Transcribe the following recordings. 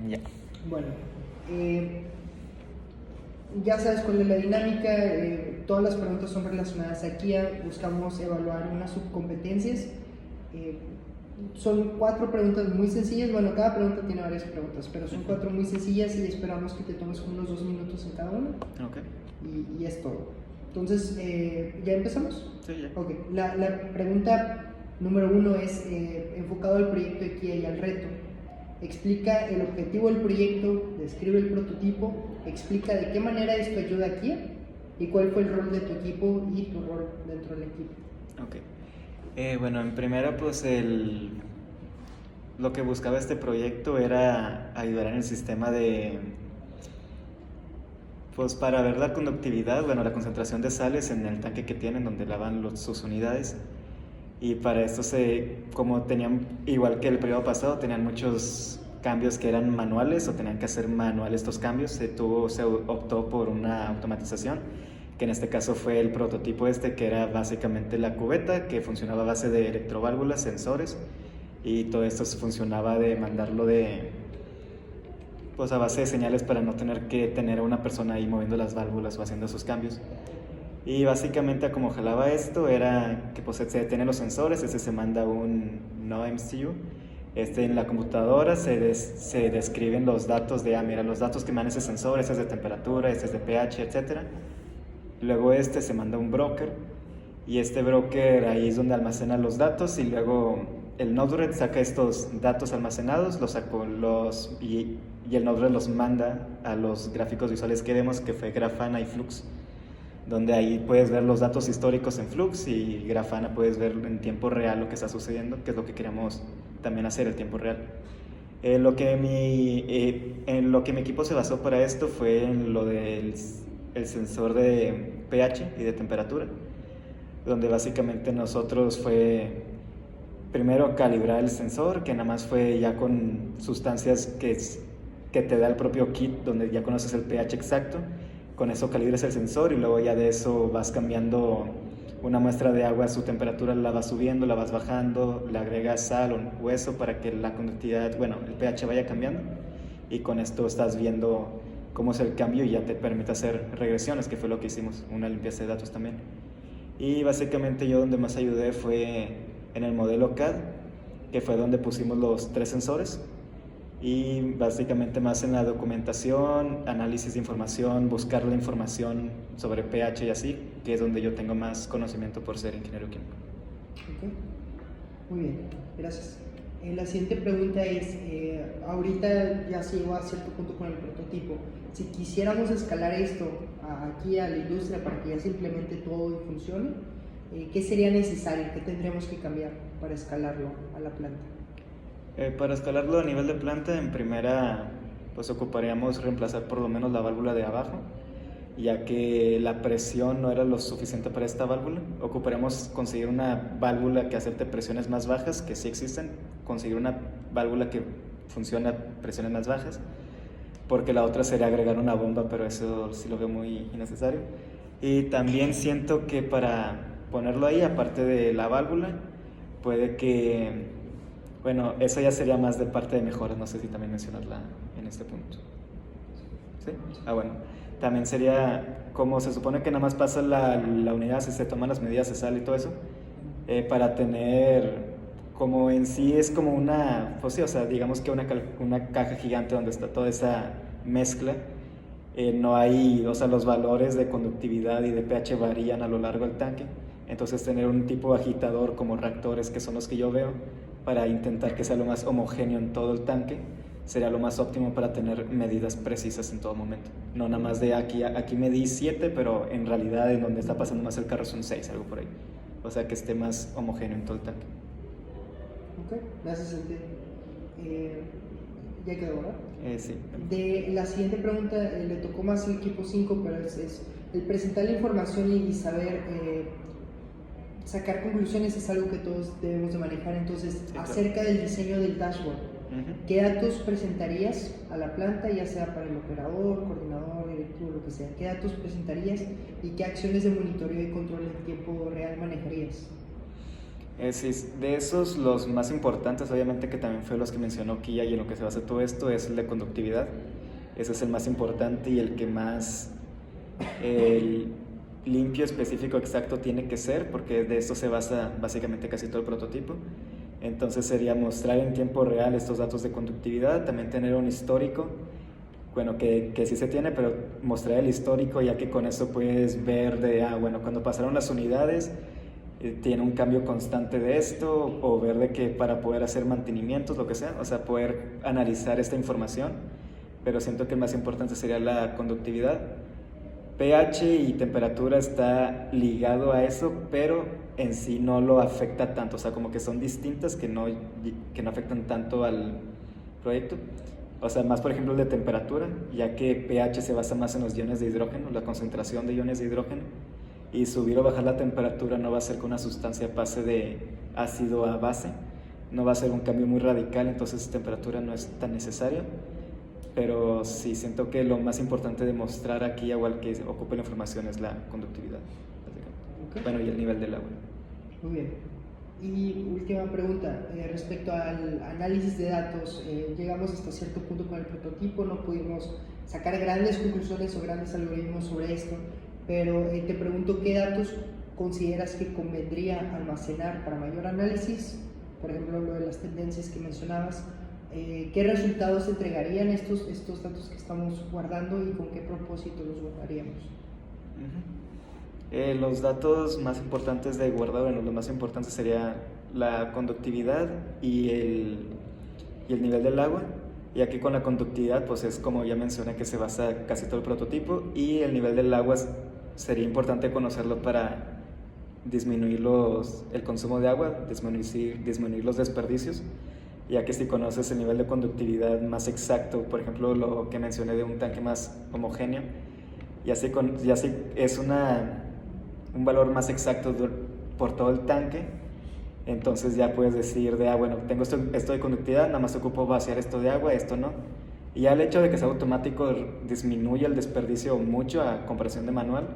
Ya. Bueno, ya sabes cuál es la dinámica. Todas las preguntas son relacionadas a Kia. Buscamos evaluar unas subcompetencias. Son 4 preguntas muy sencillas. Bueno, cada pregunta tiene varias preguntas, pero son 4 muy sencillas y esperamos que te tomes unos 2 minutos en cada una. Ok. Y es todo. Entonces, ¿ya empezamos? Sí, ya. Ok, la pregunta número 1 es enfocado al proyecto de Kia y al reto. Explica el objetivo del proyecto, describe el prototipo, explica de qué manera esto ayuda a Kia y cuál fue el rol de tu equipo y tu rol dentro del equipo. Ok. Bueno, en primera, pues lo que buscaba este proyecto era ayudar en el sistema de, pues para ver la conductividad, bueno, la concentración de sales en el tanque que tienen donde lavan sus unidades. Y para esto como tenían, igual que el periodo pasado, tenían muchos cambios que eran manuales o tenían que hacer manual estos cambios, se optó por una automatización, que en este caso fue el prototipo que era básicamente la cubeta, que funcionaba a base de electroválvulas, sensores, y todo esto funcionaba de mandarlo pues a base de señales para no tener que tener a una persona ahí moviendo las válvulas o haciendo esos cambios. Y básicamente como jalaba esto era que pues se detienen los sensores, se manda un no MCU, en la computadora se describen los datos de, mira, los datos que manda ese sensor, este es de temperatura, este es de pH, etc. Luego se manda un broker y este broker ahí es donde almacena los datos y luego el Node-RED saca estos datos almacenados, y el Node-RED los manda a los gráficos visuales que vemos, que fue Grafana y Flux, donde ahí puedes ver los datos históricos en Flux y Grafana puedes ver en tiempo real lo que está sucediendo, que es lo que queríamos también hacer, el tiempo real. En lo que mi equipo se basó para esto fue en lo del el sensor de pH y de temperatura, donde básicamente nosotros fue primero calibrar el sensor, que nada más fue ya con sustancias que te da el propio kit, donde ya conoces el pH exacto. Con eso calibras el sensor y luego ya de eso vas cambiando una muestra de agua, su temperatura la vas subiendo, la vas bajando, le agregas sal o hueso para que la conductividad, bueno, el pH vaya cambiando, y con esto estás viendo cómo es el cambio y ya te permite hacer regresiones, que fue lo que hicimos, una limpieza de datos también. Y básicamente yo donde más ayudé fue en el modelo CAD, que fue donde pusimos los 3 sensores, y básicamente más en la documentación, análisis de información, buscar la información sobre pH y así, que es donde yo tengo más conocimiento por ser ingeniero químico. Ok, muy bien, gracias. La siguiente pregunta es, ahorita ya se llegó a cierto punto con el prototipo. Si quisiéramos escalar esto aquí a la industria para que ya se implemente todo y funcione, ¿qué sería necesario? ¿Qué tendríamos que cambiar para escalarlo a la planta? Para escalarlo a nivel de planta, en primera, pues ocuparíamos reemplazar por lo menos la válvula de abajo, ya que la presión no era lo suficiente para esta válvula. Ocuparíamos conseguir una válvula que acepte presiones más bajas, que sí existen, conseguir una válvula que funcione a presiones más bajas, porque la otra sería agregar una bomba, pero eso sí lo veo muy innecesario. Y también siento que para ponerlo ahí, aparte de la válvula, puede que, bueno, eso ya sería más de parte de mejoras, no sé si también mencionarla en este punto. ¿Sí? Bueno. También sería, como se supone que nada más pasa la unidad, si se toman las medidas, se sale y todo eso, para tener, como en sí es como una, pues sí, o sea, digamos que una caja gigante donde está toda esa mezcla, no hay, o sea, los valores de conductividad y de pH varían a lo largo del tanque, entonces tener un tipo de agitador como reactores, que son los que yo veo, para intentar que sea lo más homogéneo en todo el tanque, sería lo más óptimo para tener medidas precisas en todo momento. No nada más de aquí medí 7, pero en realidad en donde está pasando más el carro son 6, algo por ahí. O sea, que esté más homogéneo en todo el tanque. Ok, gracias, Santiago. ¿Ya quedó, verdad? Sí. De la siguiente pregunta le tocó más el equipo 5, pero es el presentar la información y saber sacar conclusiones es algo que todos debemos de manejar. Entonces, sí, claro. Acerca del diseño del dashboard, ¿qué datos presentarías a la planta, ya sea para el operador, coordinador, directivo, lo que sea? ¿Qué datos presentarías y qué acciones de monitoreo y control en tiempo real manejarías? Sí, de esos, los más importantes, obviamente que también fue los que mencionó Kia y en lo que se basa todo esto, es el de conductividad. Ese es el más importante y el que más limpio, específico, exacto tiene que ser, porque de esto se basa básicamente casi todo el prototipo. Entonces sería mostrar en tiempo real estos datos de conductividad, también tener un histórico, bueno, que sí se tiene, pero mostrar el histórico, ya que con eso puedes ver de, bueno, cuando pasaron las unidades, tiene un cambio constante de esto, o ver de que para poder hacer mantenimientos, lo que sea, o sea, poder analizar esta información, pero siento que el más importante sería la conductividad. pH y temperatura está ligado a eso, pero en sí no lo afecta tanto, o sea, como que son distintas que no afectan tanto al proyecto. O sea, más por ejemplo el de temperatura, ya que pH se basa más en los iones de hidrógeno, la concentración de iones de hidrógeno, y subir o bajar la temperatura no va a ser que una sustancia pase de ácido a base, no va a ser un cambio muy radical, entonces temperatura no es tan necesario. Pero sí, siento que lo más importante de mostrar aquí, igual que ocupe la información, es la conductividad. Okay. Bueno, y el nivel del agua. Muy bien. Y última pregunta, respecto al análisis de datos, llegamos hasta cierto punto con el prototipo, no pudimos sacar grandes conclusiones o grandes algoritmos sobre esto, pero te pregunto qué datos consideras que convendría almacenar para mayor análisis, por ejemplo, lo de las tendencias que mencionabas. ¿Qué resultados entregarían estos datos que estamos guardando y con qué propósito los guardaríamos? Los datos más importantes de guardar, bueno, lo más importante sería la conductividad y el nivel del agua, y aquí con la conductividad pues es como ya mencioné que se basa casi todo el prototipo, y el nivel del agua sería importante conocerlo para disminuir el consumo de agua, disminuir los desperdicios, ya que si conoces el nivel de conductividad más exacto, por ejemplo lo que mencioné de un tanque más homogéneo, ya si es un valor más exacto por todo el tanque, entonces ya puedes decir bueno, tengo esto de conductividad, nada más ocupo vaciar esto de agua, esto no. Y ya el hecho de que sea automático disminuye el desperdicio mucho a comparación de manual,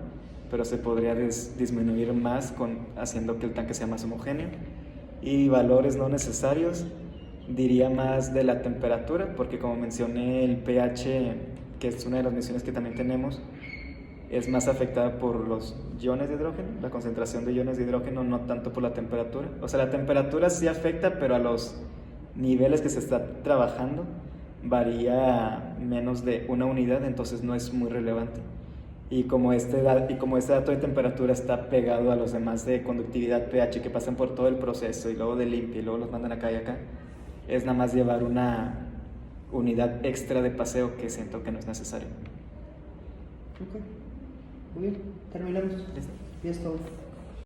pero se podría disminuir más haciendo que el tanque sea más homogéneo. Y valores no necesarios, diría más de la temperatura, porque como mencioné el pH, que es una de las mediciones que también tenemos, es más afectada por los iones de hidrógeno, la concentración de iones de hidrógeno, no tanto por la temperatura. O sea, la temperatura sí afecta, pero a los niveles que se está trabajando varía menos de una unidad, entonces no es muy relevante. Y como este dato de temperatura está pegado a los demás de conductividad, pH, que pasan por todo el proceso y luego de limpia y luego los mandan acá y acá, es nada más llevar una unidad extra de paseo que siento que no es necesario. Ok, muy bien, terminamos. ¿Listo? Y es todo.